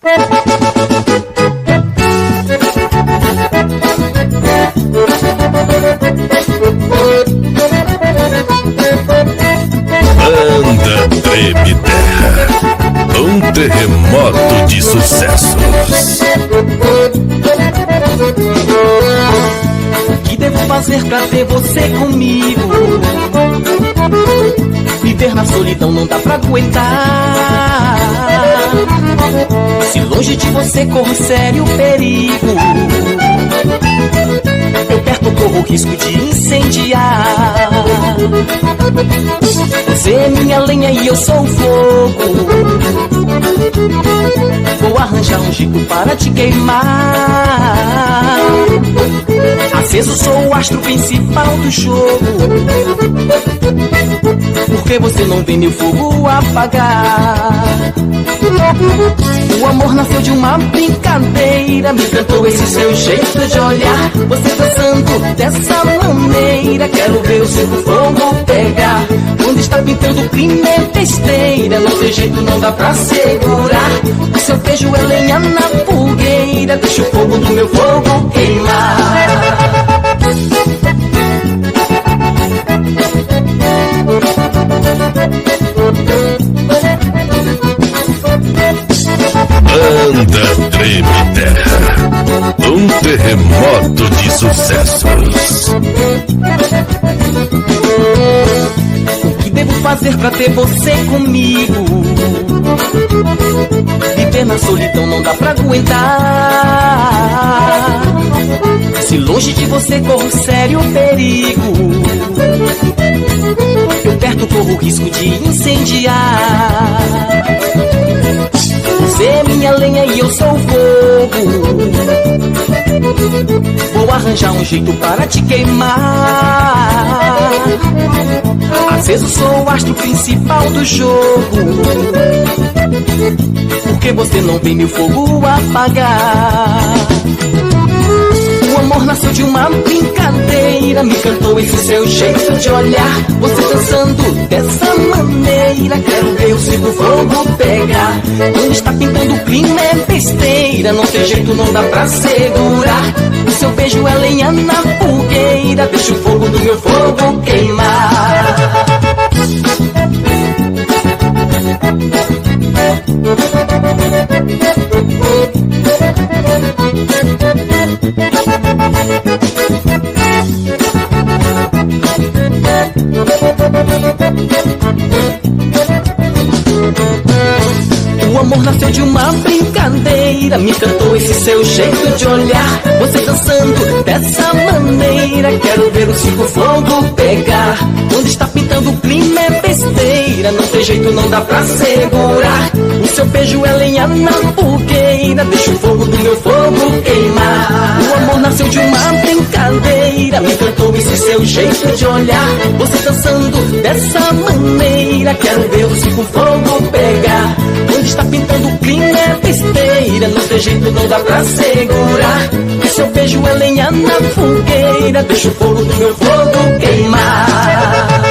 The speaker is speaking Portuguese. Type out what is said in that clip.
Banda Treme Terra, um terremoto de sucessos. O que devo fazer pra ter você comigo? Viver na solidão não dá pra aguentar. Se longe de você corro sério perigo. Eu perto corro o risco de incendiar. Você é minha lenha e eu sou o fogo. Vou arranjar um jeito para te queimar. Aceso sou o astro principal do jogo. Por que você não vê meu fogo apagar? O amor nasceu de uma brincadeira. Me encantou esse seu jeito de olhar. Você dançando dessa maneira. Quero ver o seu fogo pegar. Quando está pintando o crime é besteira. Não tem jeito, não dá pra segurar. O seu beijo é lenha na fogueira. Deixa o fogo do meu fogo queimar. Banda Treme Terra, um terremoto de sucessos. O que devo fazer pra ter você comigo? Viver na solidão não dá pra aguentar. Se longe de você corro sério perigo. Eu perto corro o risco de incendiar. Você é minha lenha e eu sou o fogo. Vou arranjar um jeito para te queimar. Aceso sou o astro principal do jogo. Por que você não vem meu fogo apagar? O amor nasceu de uma brincadeira. Me encantou esse seu jeito de olhar. Você dançando dessa maneira. Quero ver o seu fogo pegar. Quando está pintando o clima é besteira. Não tem jeito, não dá pra segurar. O seu beijo é lenha na fogueira. Deixa o fogo do meu fogo queimar. O amor nasceu de uma brincadeira. Me encantou esse seu jeito de olhar. Você dançando dessa maneira. Quero ver o circo fogo pegar. Quando está pintando o clima é besteira. Não tem jeito, não dá pra segurar. O seu beijo é lenha na fogueira. Deixa o fogo do meu fogo queimar. O amor nasceu de uma brincadeira. Me encantou esse seu jeito de olhar. Você dançando dessa maneira. Quero ver o circo fogo pegar. Quando está pintando o clima é besteira. Não tem jeito, não dá pra segurar. O seu beijo é lenha na fogueira. Deixa o fogo do meu fogo queimar.